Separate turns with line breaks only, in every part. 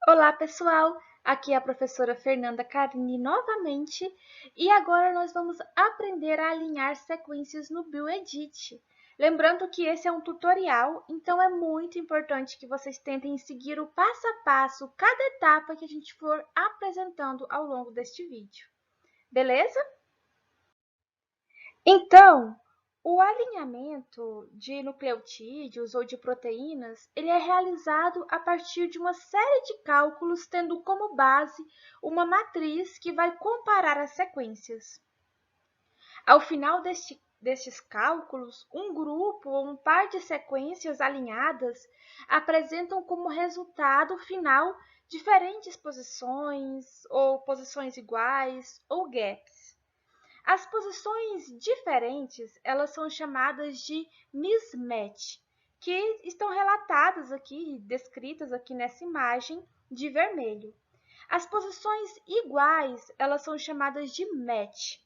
Olá, pessoal! Aqui é a professora Fernanda Carini novamente e agora nós vamos aprender a alinhar sequências no Bioedit. Lembrando que esse é um tutorial, então é muito importante que vocês tentem seguir o passo a passo, cada etapa que a gente for apresentando ao longo deste vídeo. Beleza? Então, o alinhamento de nucleotídeos ou de proteínas, ele é realizado a partir de uma série de cálculos tendo como base uma matriz que vai comparar as sequências. Ao final destes cálculos, um grupo ou um par de sequências alinhadas apresentam como resultado final diferentes posições, ou posições iguais, ou gaps. As posições diferentes, elas são chamadas de mismatch, que estão relatadas aqui, descritas aqui nessa imagem de vermelho. As posições iguais, elas são chamadas de match,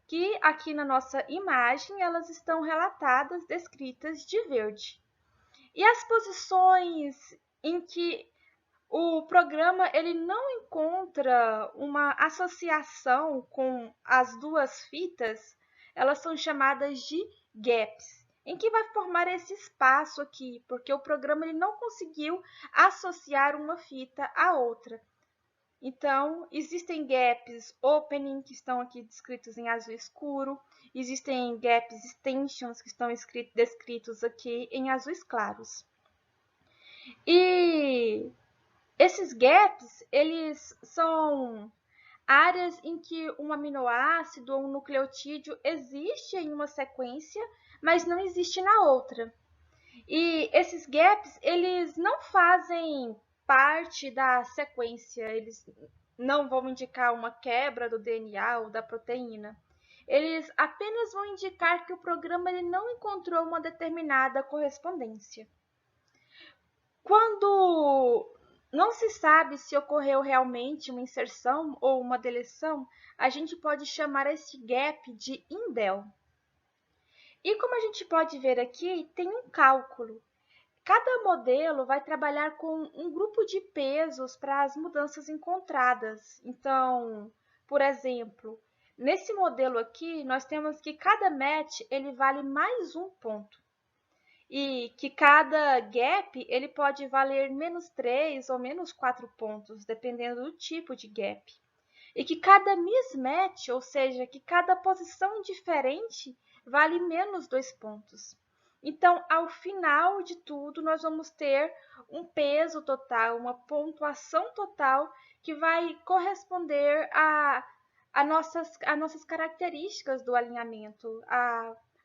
que aqui na nossa imagem elas estão relatadas, descritas de verde. E as posições em que o programa ele não encontra uma associação com as duas fitas, elas são chamadas de gaps, em que vai formar esse espaço aqui, porque o programa ele não conseguiu associar uma fita à outra. Então, existem gaps opening, que estão aqui descritos em azul escuro, existem gaps extensions, que estão descritos aqui em azuis claros. E esses gaps, eles são áreas em que um aminoácido ou um nucleotídeo existe em uma sequência, mas não existe na outra. E esses gaps, eles não fazem parte da sequência, eles não vão indicar uma quebra do DNA ou da proteína. Eles apenas vão indicar que o programa ele não encontrou uma determinada correspondência. Quando não se sabe se ocorreu realmente uma inserção ou uma deleção, a gente pode chamar esse gap de indel. E como a gente pode ver aqui, tem um cálculo. Cada modelo vai trabalhar com um grupo de pesos para as mudanças encontradas. Então, por exemplo, nesse modelo aqui, nós temos que cada match ele vale mais um ponto. E que cada gap ele pode valer menos 3 ou menos 4 pontos, dependendo do tipo de gap. E que cada mismatch, ou seja, que cada posição diferente, vale menos 2 pontos. Então, ao final de tudo, nós vamos ter um peso total, uma pontuação total que vai corresponder a nossas características do alinhamento,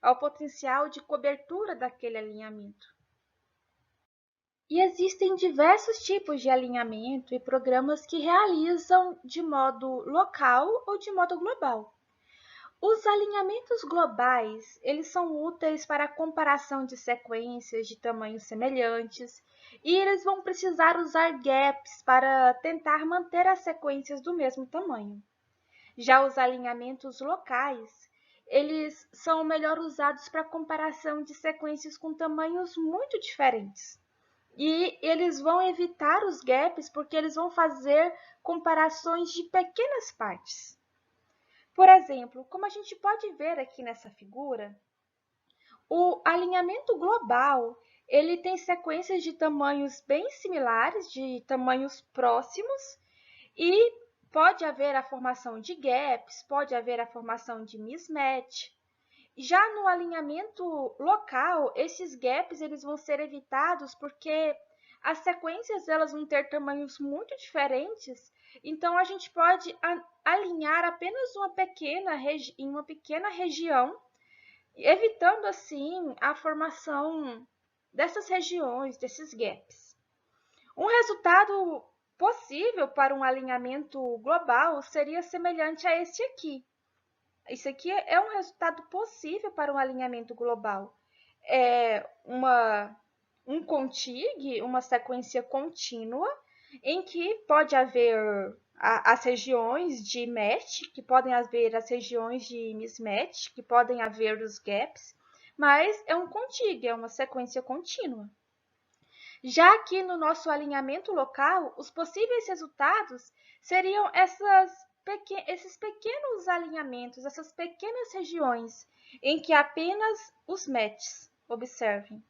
ao potencial de cobertura daquele alinhamento. E existem diversos tipos de alinhamento e programas que realizam de modo local ou de modo global. Os alinhamentos globais, eles são úteis para a comparação de sequências de tamanhos semelhantes e eles vão precisar usar gaps para tentar manter as sequências do mesmo tamanho. Já os alinhamentos locais, eles são melhor usados para comparação de sequências com tamanhos muito diferentes. E eles vão evitar os gaps porque eles vão fazer comparações de pequenas partes. Por exemplo, como a gente pode ver aqui nessa figura, o alinhamento global, ele tem sequências de tamanhos bem similares, de tamanhos próximos, e pode haver a formação de gaps, pode haver a formação de mismatch. Já no alinhamento local, esses gaps eles vão ser evitados porque as sequências elas vão ter tamanhos muito diferentes, então a gente pode alinhar apenas em uma pequena região, evitando assim a formação dessas regiões, desses gaps. Um resultado possível para um alinhamento global seria semelhante a este aqui. Isso aqui é um resultado possível para um alinhamento global. É um contig, uma sequência contínua, em que pode haver as regiões de match, que podem haver as regiões de mismatch, que podem haver os gaps, mas é um contig, é uma sequência contínua. Já aqui no nosso alinhamento local, os possíveis resultados seriam esses pequenos alinhamentos, essas pequenas regiões em que apenas os matches, observem,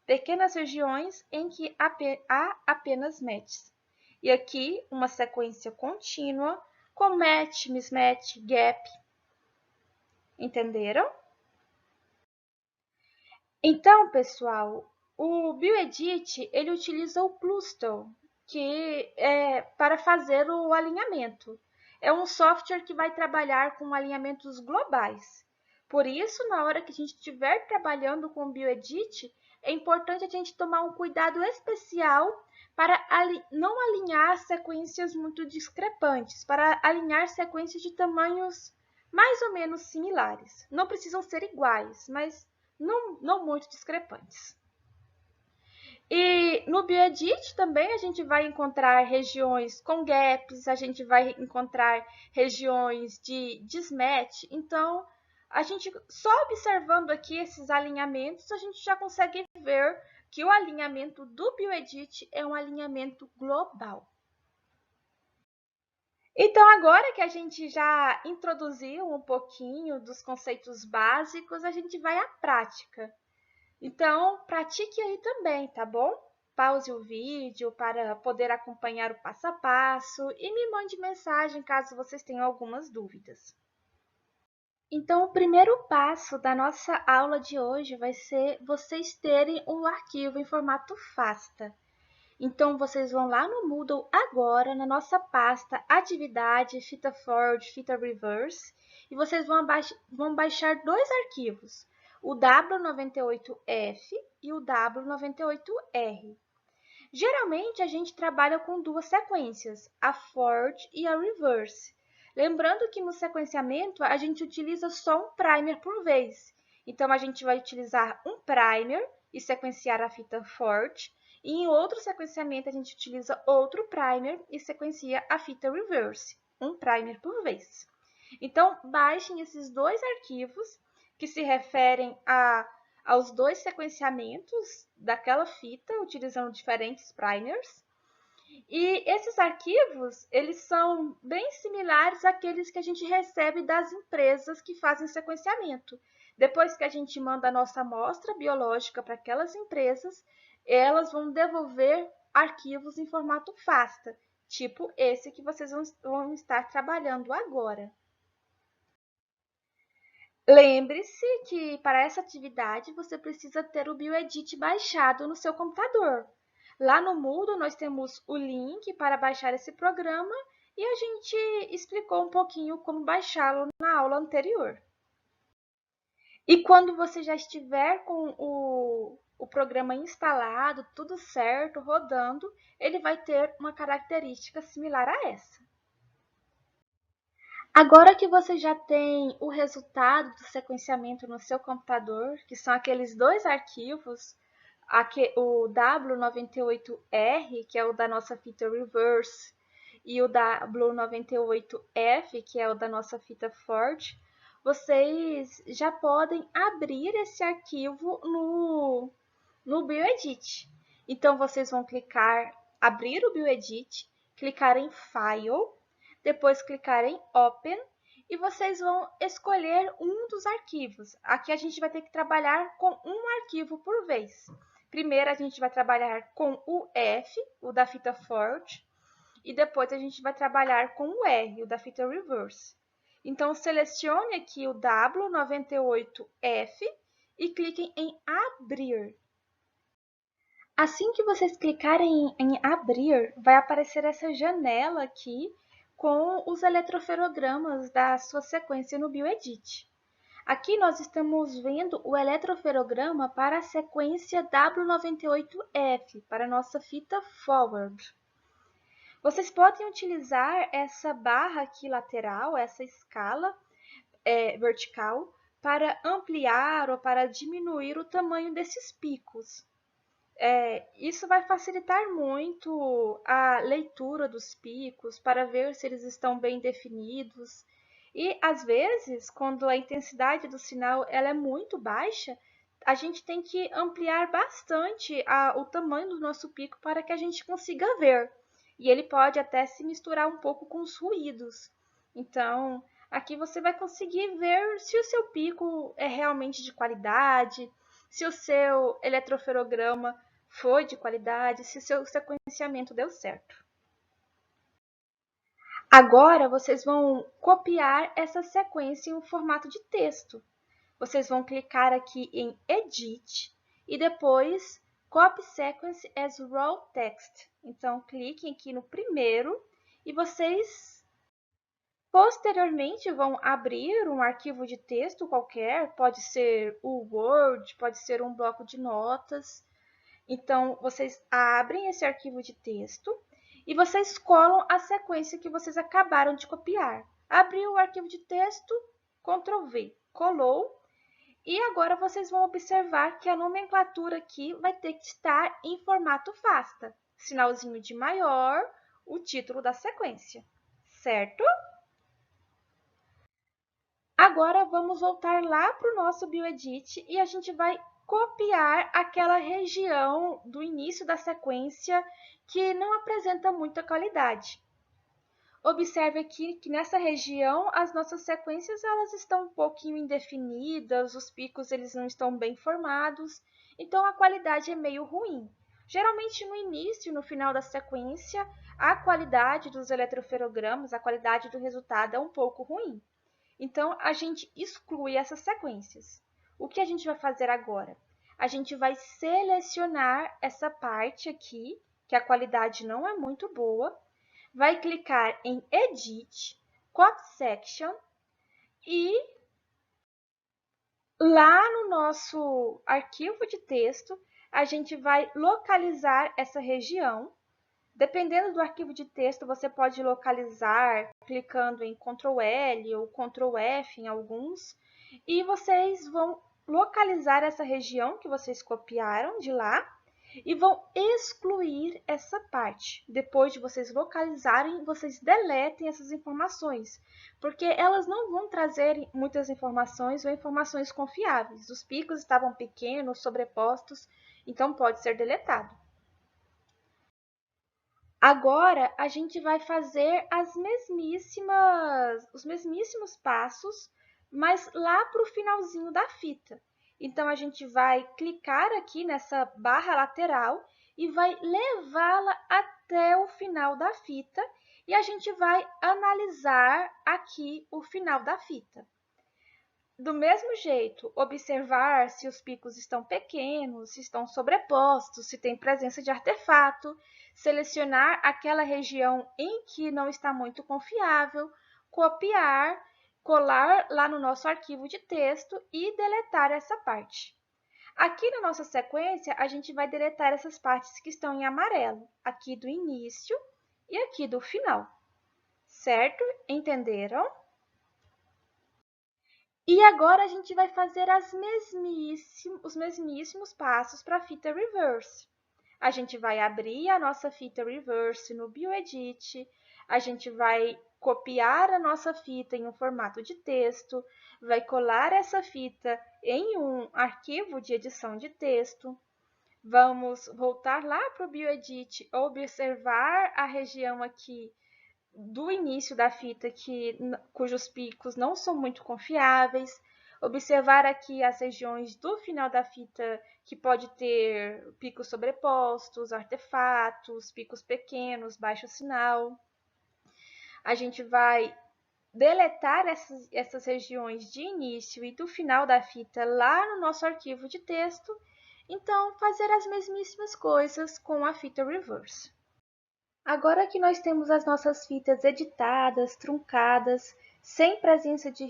pequenas regiões em que há apenas matches. E aqui uma sequência contínua com match, mismatch, gap. Entenderam? Então, pessoal, o BioEdit ele utiliza o Plustal, que é para fazer o alinhamento. É um software que vai trabalhar com alinhamentos globais. Por isso, na hora que a gente estiver trabalhando com o BioEdit, é importante a gente tomar um cuidado especial para não alinhar sequências muito discrepantes, para alinhar sequências de tamanhos mais ou menos similares. Não precisam ser iguais, mas não muito discrepantes. E no BioEdit também a gente vai encontrar regiões com gaps, a gente vai encontrar regiões de mismatch. Então, a gente só observando aqui esses alinhamentos, a gente já consegue ver que o alinhamento do BioEdit é um alinhamento global. Então, agora que a gente já introduziu um pouquinho dos conceitos básicos, a gente vai à prática. Então, pratique aí também, tá bom? Pause o vídeo para poder acompanhar o passo a passo e me mande mensagem caso vocês tenham algumas dúvidas. Então, o primeiro passo da nossa aula de hoje vai ser vocês terem um arquivo em formato FASTA. Então, vocês vão lá no Moodle agora, na nossa pasta Atividade, Fita Forward, Fita Reverse, e vocês vão baixar dois arquivos, o W98F e o W98R. Geralmente, a gente trabalha com duas sequências, a Forward e a Reverse. Lembrando que no sequenciamento, a gente utiliza só um primer por vez. Então, a gente vai utilizar um primer e sequenciar a fita Forward, e em outro sequenciamento, a gente utiliza outro primer e sequencia a fita Reverse, um primer por vez. Então, baixem esses dois arquivos que se referem aos dois sequenciamentos daquela fita, utilizando diferentes primers. E esses arquivos, eles são bem similares àqueles que a gente recebe das empresas que fazem sequenciamento. Depois que a gente manda a nossa amostra biológica para aquelas empresas, elas vão devolver arquivos em formato FASTA, tipo esse que vocês vão estar trabalhando agora. Lembre-se que para essa atividade você precisa ter o BioEdit baixado no seu computador. Lá no Moodle nós temos o link para baixar esse programa e a gente explicou um pouquinho como baixá-lo na aula anterior. E quando você já estiver com o programa instalado, tudo certo, rodando, ele vai ter uma característica similar a essa. Agora que você já tem o resultado do sequenciamento no seu computador, que são aqueles dois arquivos, o W98R, que é o da nossa fita reverse, e o W98F, que é o da nossa fita forward, vocês já podem abrir esse arquivo no BioEdit. Então, vocês vão abrir o BioEdit, clicar em File, depois clicar em Open e vocês vão escolher um dos arquivos. Aqui a gente vai ter que trabalhar com um arquivo por vez. Primeiro a gente vai trabalhar com o F, o da fita forward, e depois a gente vai trabalhar com o R, o da fita reverse. Então, selecione aqui o W98F e cliquem em Abrir. Assim que vocês clicarem em abrir, vai aparecer essa janela aqui com os eletroferogramas da sua sequência no BioEdit. Aqui nós estamos vendo o eletroferograma para a sequência W98F, para a nossa fita forward. Vocês podem utilizar essa barra aqui lateral, essa escala vertical, para ampliar ou para diminuir o tamanho desses picos. Isso vai facilitar muito a leitura dos picos para ver se eles estão bem definidos. E, às vezes, quando a intensidade do sinal ela é muito baixa, a gente tem que ampliar bastante o tamanho do nosso pico para que a gente consiga ver. E ele pode até se misturar um pouco com os ruídos. Então, aqui você vai conseguir ver se o seu pico é realmente de qualidade, se o seu eletroferograma foi de qualidade, se o seu sequenciamento deu certo. Agora, vocês vão copiar essa sequência em um formato de texto. Vocês vão clicar aqui em Edit e depois Copy Sequence as Raw Text. Então, cliquem aqui no primeiro e vocês posteriormente vão abrir um arquivo de texto qualquer, pode ser o Word, pode ser um bloco de notas. Então, vocês abrem esse arquivo de texto e vocês colam a sequência que vocês acabaram de copiar. Abriu o arquivo de texto, Ctrl V, colou. E agora vocês vão observar que a nomenclatura aqui vai ter que estar em formato FASTA. Sinalzinho de maior, o título da sequência, certo? Agora vamos voltar lá para o nosso Bioedit e a gente vai copiar aquela região do início da sequência que não apresenta muita qualidade. Observe aqui que nessa região as nossas sequências elas estão um pouquinho indefinidas, os picos eles não estão bem formados, então a qualidade é meio ruim. Geralmente no início e no final da sequência, a qualidade dos eletroferogramas, a qualidade do resultado é um pouco ruim. Então a gente exclui essas sequências. O que a gente vai fazer agora? A gente vai selecionar essa parte aqui, que a qualidade não é muito boa, vai clicar em Edit, Copy Section e lá no nosso arquivo de texto, a gente vai localizar essa região. Dependendo do arquivo de texto, você pode localizar clicando em Ctrl L ou Ctrl F em alguns, e vocês vão localizar essa região que vocês copiaram de lá e vão excluir essa parte. Depois de vocês localizarem, vocês deletem essas informações, porque elas não vão trazer muitas informações ou informações confiáveis. Os picos estavam pequenos, sobrepostos, então pode ser deletado. Agora, a gente vai fazer os mesmíssimos passos, mas lá para o finalzinho da fita. Então, a gente vai clicar aqui nessa barra lateral e vai levá-la até o final da fita e a gente vai analisar aqui o final da fita. Do mesmo jeito, observar se os picos estão pequenos, se estão sobrepostos, se tem presença de artefato, selecionar aquela região em que não está muito confiável, copiar, colar lá no nosso arquivo de texto e deletar essa parte. Aqui na nossa sequência, a gente vai deletar essas partes que estão em amarelo, aqui do início e aqui do final, certo? Entenderam? E agora a gente vai fazer os mesmíssimos passos para a fita reverse. A gente vai abrir a nossa fita reverse no Bioedit, a gente vai copiar a nossa fita em um formato de texto, vai colar essa fita em um arquivo de edição de texto, vamos voltar lá para o Bioedit, observar a região aqui do início da fita cujos picos não são muito confiáveis, observar aqui as regiões do final da fita que pode ter picos sobrepostos, artefatos, picos pequenos, baixo sinal. A gente vai deletar essas regiões de início e do final da fita lá no nosso arquivo de texto, então fazer as mesmíssimas coisas com a fita reverse. Agora que nós temos as nossas fitas editadas, truncadas, sem presença de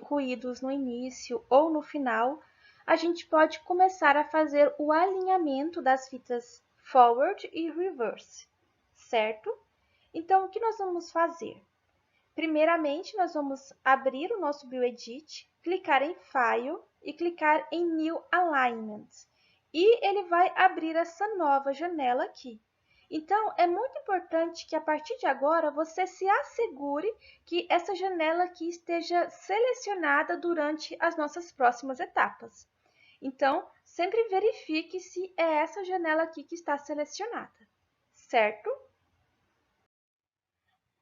ruídos no início ou no final, a gente pode começar a fazer o alinhamento das fitas forward e reverse, certo? Então, o que nós vamos fazer? Primeiramente, nós vamos abrir o nosso Bioedit, clicar em File e clicar em New Alignment. E ele vai abrir essa nova janela aqui. Então, é muito importante que a partir de agora você se assegure que essa janela aqui esteja selecionada durante as nossas próximas etapas. Então, sempre verifique se é essa janela aqui que está selecionada, certo?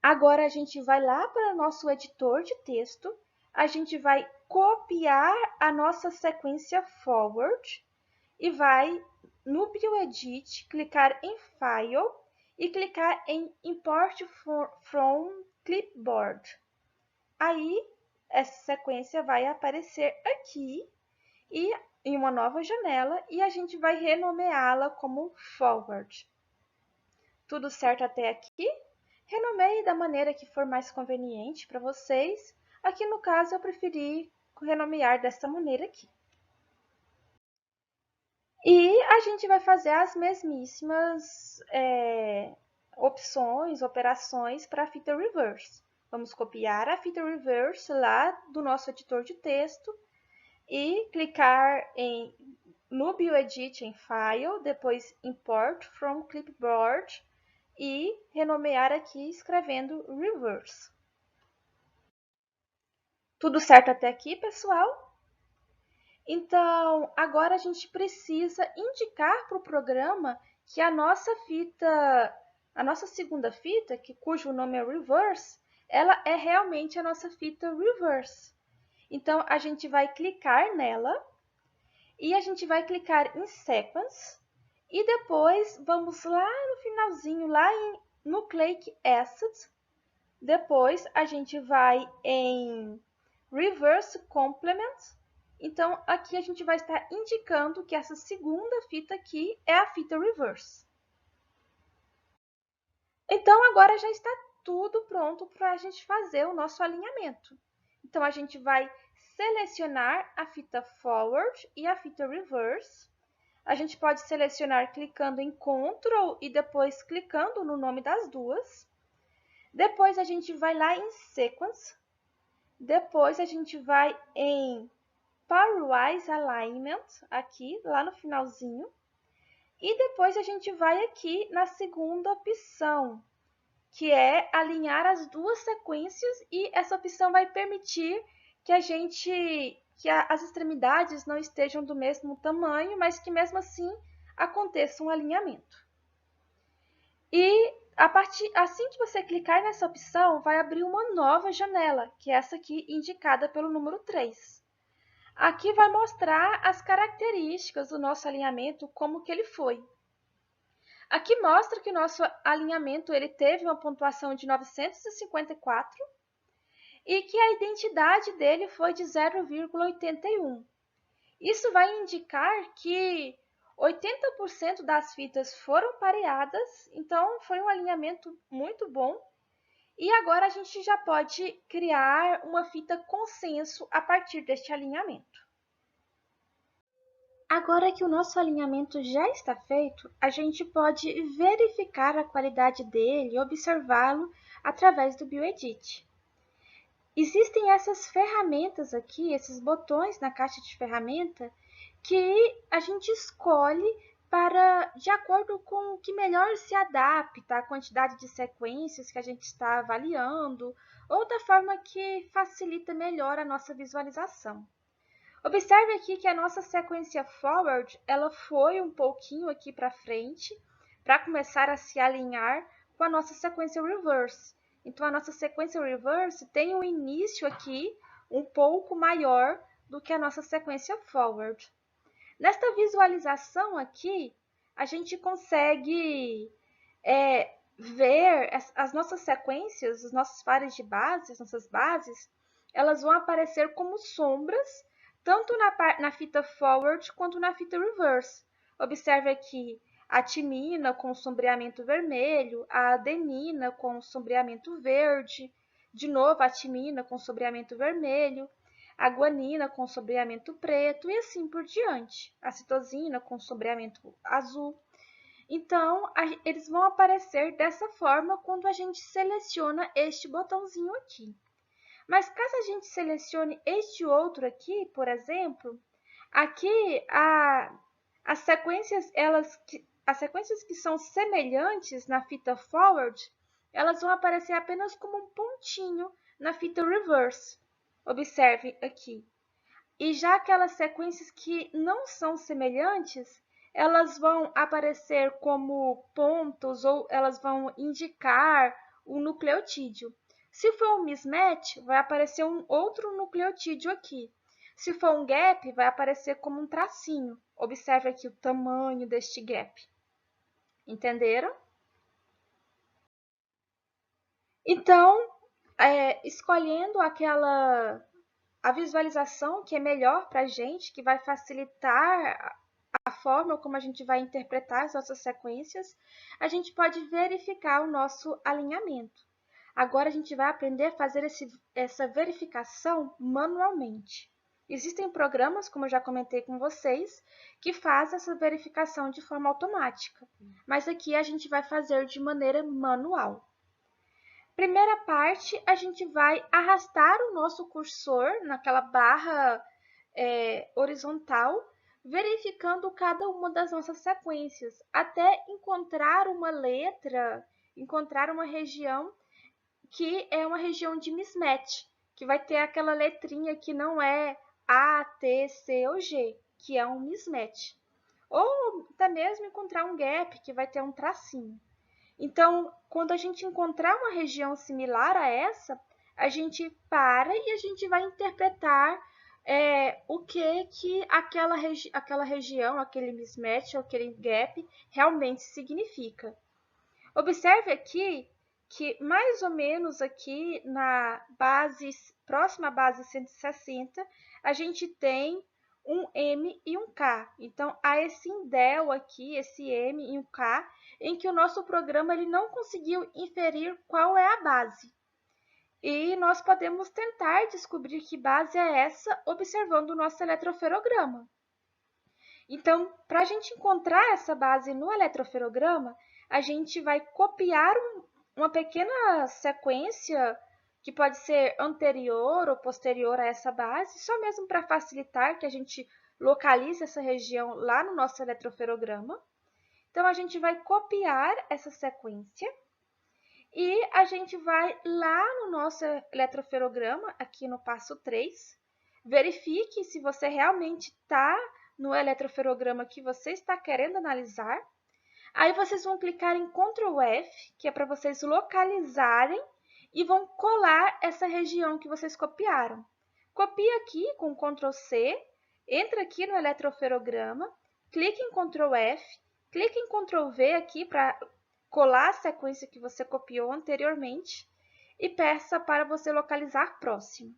Agora, a gente vai lá para o nosso editor de texto, a gente vai copiar a nossa sequência forward e vai no BioEdit, clicar em File e clicar em Import from Clipboard. Aí, essa sequência vai aparecer aqui e em uma nova janela e a gente vai renomeá-la como Forward. Tudo certo até aqui? Renomeie da maneira que for mais conveniente para vocês. Aqui no caso eu preferi renomear dessa maneira aqui. E a gente vai fazer as mesmíssimas operações para a fita reverse. Vamos copiar a fita reverse lá do nosso editor de texto e clicar no BioEdit em File, depois Import from Clipboard e renomear aqui escrevendo Reverse. Tudo certo até aqui, pessoal? Então, agora a gente precisa indicar para o programa que a nossa segunda fita, cujo nome é Reverse, ela é realmente a nossa fita Reverse. Então, a gente vai clicar nela e a gente vai clicar em Sequence e depois vamos lá no finalzinho, lá em Nucleic Acid. Depois a gente vai em Reverse Complement. Então, aqui a gente vai estar indicando que essa segunda fita aqui é a fita reverse. Então, agora já está tudo pronto para a gente fazer o nosso alinhamento. Então, a gente vai selecionar a fita forward e a fita reverse. A gente pode selecionar clicando em Ctrl e depois clicando no nome das duas. Depois, a gente vai lá em Sequence. Depois, a gente vai em Pairwise Alignment, aqui, lá no finalzinho. E depois a gente vai aqui na segunda opção, que é alinhar as duas sequências, e essa opção vai permitir que as extremidades não estejam do mesmo tamanho, mas que mesmo assim aconteça um alinhamento. E assim que você clicar nessa opção, vai abrir uma nova janela, que é essa aqui indicada pelo número 3. Aqui vai mostrar as características do nosso alinhamento, como que ele foi. Aqui mostra que o nosso alinhamento ele teve uma pontuação de 954 e que a identidade dele foi de 0,81. Isso vai indicar que 80% das fitas foram pareadas, então foi um alinhamento muito bom. E agora a gente já pode criar uma fita consenso a partir deste alinhamento. Agora que o nosso alinhamento já está feito, a gente pode verificar a qualidade dele e observá-lo através do BioEdit. Existem essas ferramentas aqui, esses botões na caixa de ferramenta, que a gente escolhe de acordo com o que melhor se adapta à quantidade de sequências que a gente está avaliando, ou da forma que facilita melhor a nossa visualização. Observe aqui que a nossa sequência forward, ela foi um pouquinho aqui para frente, para começar a se alinhar com a nossa sequência reverse. Então, a nossa sequência reverse tem um início aqui um pouco maior do que a nossa sequência forward. Nesta visualização aqui, a gente consegue ver as nossas sequências, os nossos pares de bases, nossas bases, elas vão aparecer como sombras, tanto na fita forward quanto na fita reverse. Observe aqui a timina com sombreamento vermelho, a adenina com sombreamento verde, de novo a timina com sombreamento vermelho, a guanina com sombreamento preto e assim por diante, a citosina com sombreamento azul. Então, eles vão aparecer dessa forma quando a gente seleciona este botãozinho aqui. Mas caso a gente selecione este outro aqui, por exemplo, aqui as sequências que são semelhantes na fita forward, elas vão aparecer apenas como um pontinho na fita reverse. Observe aqui. E já aquelas sequências que não são semelhantes, elas vão aparecer como pontos ou elas vão indicar um nucleotídeo. Se for um mismatch, vai aparecer um outro nucleotídeo aqui. Se for um gap, vai aparecer como um tracinho. Observe aqui o tamanho deste gap. Entenderam? Então, escolhendo a visualização que é melhor para a gente, que vai facilitar a forma como a gente vai interpretar as nossas sequências, a gente pode verificar o nosso alinhamento. Agora a gente vai aprender a fazer essa verificação manualmente. Existem programas, como eu já comentei com vocês, que fazem essa verificação de forma automática, mas aqui a gente vai fazer de maneira manual. Primeira parte, a gente vai arrastar o nosso cursor naquela barra horizontal, verificando cada uma das nossas sequências, até encontrar uma letra, encontrar uma região que é uma região de mismatch, que vai ter aquela letrinha que não é A, T, C ou G, que é um mismatch. Ou até mesmo encontrar um gap, que vai ter um tracinho. Então, quando a gente encontrar uma região similar a essa, a gente para e a gente vai interpretar o que aquela região, aquele mismatch, aquele gap realmente significa. Observe aqui que mais ou menos aqui na base, próxima à base 160, a gente tem um M e um K. Então, há esse indel aqui, esse M e um K, em que o nosso programa ele não conseguiu inferir qual é a base. E nós podemos tentar descobrir que base é essa observando o nosso eletroferograma. Então, para a gente encontrar essa base no eletroferograma, a gente vai copiar uma pequena sequência que pode ser anterior ou posterior a essa base, só mesmo para facilitar que a gente localize essa região lá no nosso eletroferograma. Então, a gente vai copiar essa sequência e a gente vai lá no nosso eletroferograma, aqui no passo 3, verifique se você realmente está no eletroferograma que você está querendo analisar. Aí vocês vão clicar em Ctrl F, que é para vocês localizarem e vão colar essa região que vocês copiaram. Copia aqui com Ctrl C, entra aqui no eletroferograma, clique em Ctrl F, clique em Ctrl V aqui para colar a sequência que você copiou anteriormente e peça para você localizar próximo.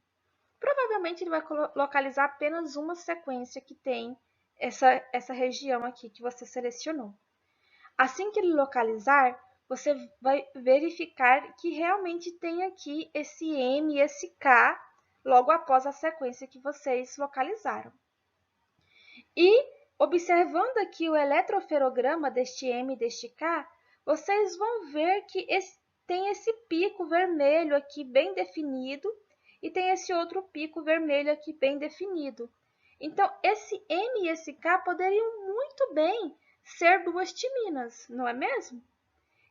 Provavelmente ele vai localizar apenas uma sequência que tem essa região aqui que você selecionou. Assim que ele localizar, você vai verificar que realmente tem aqui esse M e esse K logo após a sequência que vocês localizaram. E, observando aqui o eletroferograma deste M e deste K, vocês vão ver que tem esse pico vermelho aqui bem definido e tem esse outro pico vermelho aqui bem definido. Então, esse M e esse K poderiam muito bem ser duas timinas, não é mesmo?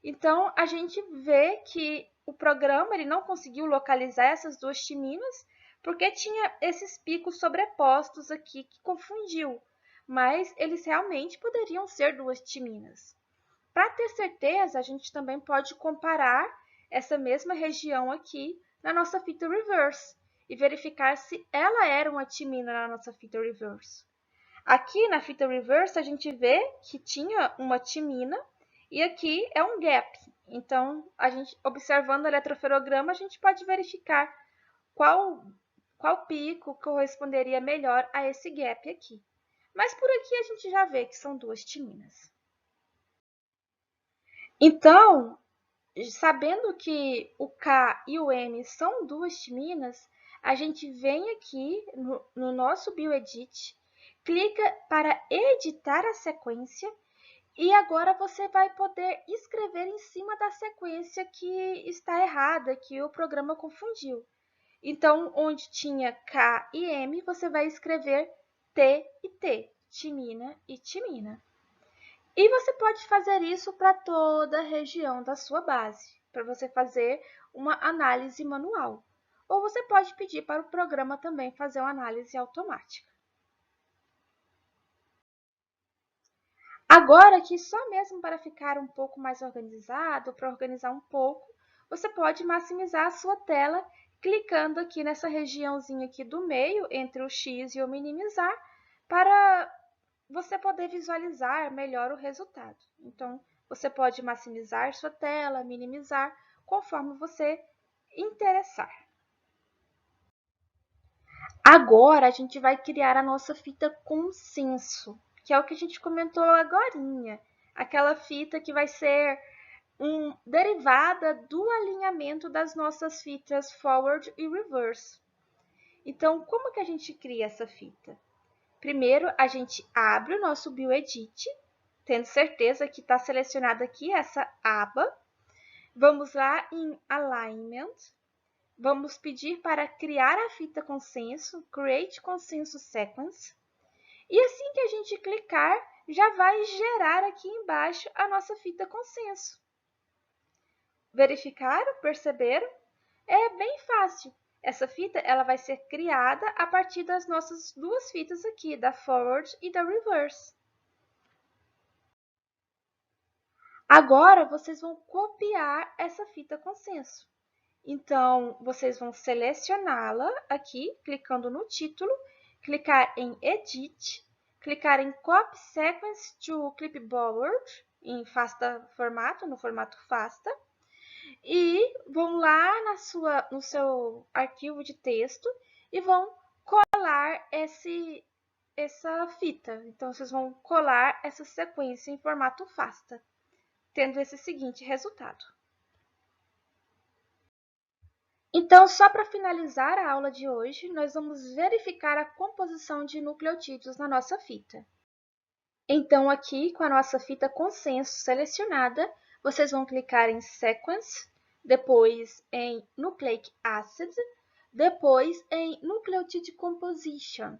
Então, a gente vê que o programa ele não conseguiu localizar essas duas timinas porque tinha esses picos sobrepostos aqui que confundiu, mas eles realmente poderiam ser duas timinas. Para ter certeza, a gente também pode comparar essa mesma região aqui na nossa fita reverse e verificar se ela era uma timina na nossa fita reverse. Aqui na fita reverse a gente vê que tinha uma timina e aqui é um gap. Então, a gente observando o eletroferograma, a gente pode verificar qual pico corresponderia melhor a esse gap aqui. Mas por aqui a gente já vê que são duas timinas. Então, sabendo que o K e o M são duas timinas, a gente vem aqui no nosso BioEdit, clica para editar a sequência e agora você vai poder escrever em cima da sequência que está errada, que o programa confundiu. Então, onde tinha K e M, você vai escrever T e T, timina e timina. E você pode fazer isso para toda a região da sua base, para você fazer uma análise manual. ou você pode pedir para o programa também fazer uma análise automática. Agora aqui, só mesmo para ficar um pouco mais organizado, para organizar um pouco, você pode maximizar a sua tela clicando aqui nessa regiãozinha aqui do meio, entre o X e o minimizar, para você poder visualizar melhor o resultado. Então, você pode maximizar sua tela, minimizar, conforme você interessar. Agora, a gente vai criar a nossa fita consenso, que é o que a gente comentou agorinha. Aquela fita que vai ser derivada do alinhamento das nossas fitas forward e reverse. Então, como que a gente cria essa fita? Primeiro, a gente abre o nosso BioEdit, tendo certeza que está selecionada aqui essa aba. Vamos lá em Alignment. Vamos pedir para criar a fita consenso, Create Consenso Sequence. E assim que a gente clicar, já vai gerar aqui embaixo a nossa fita consenso. Verificaram? Perceberam? É bem fácil. Essa fita ela vai ser criada a partir das nossas duas fitas aqui, da forward e da reverse. Agora, vocês vão copiar essa fita consenso. Então, vocês vão selecioná-la aqui, clicando no título, clicar em Edit, clicar em Copy Sequence to Clipboard, em FASTA formato, no formato FASTA, e vão lá no seu arquivo de texto e vão colar essa fita. Então, vocês vão colar essa sequência em formato FASTA, tendo esse seguinte resultado. Então, só para finalizar a aula de hoje, nós vamos verificar a composição de nucleotídeos na nossa fita. Então, aqui, com a nossa fita consenso selecionada, vocês vão clicar em Sequence, depois em Nucleic Acid, depois em Nucleotide Composition.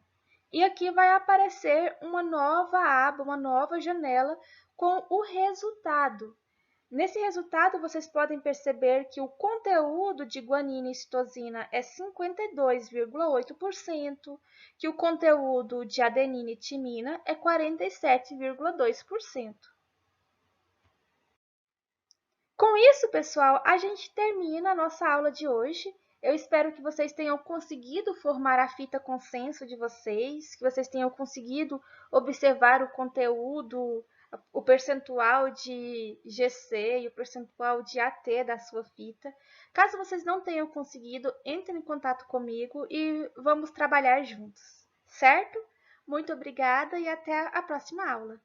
E aqui vai aparecer uma nova aba, uma nova janela com o resultado. Nesse resultado, vocês podem perceber que o conteúdo de guanina e citosina é 52,8%, que o conteúdo de adenina e timina é 47,2%. Com isso, pessoal, a gente termina a nossa aula de hoje. Eu espero que vocês tenham conseguido formar a fita consenso de vocês, que vocês tenham conseguido observar o conteúdo, o percentual de GC e o percentual de AT da sua fita. Caso vocês não tenham conseguido, entrem em contato comigo e vamos trabalhar juntos, certo? Muito obrigada e até a próxima aula.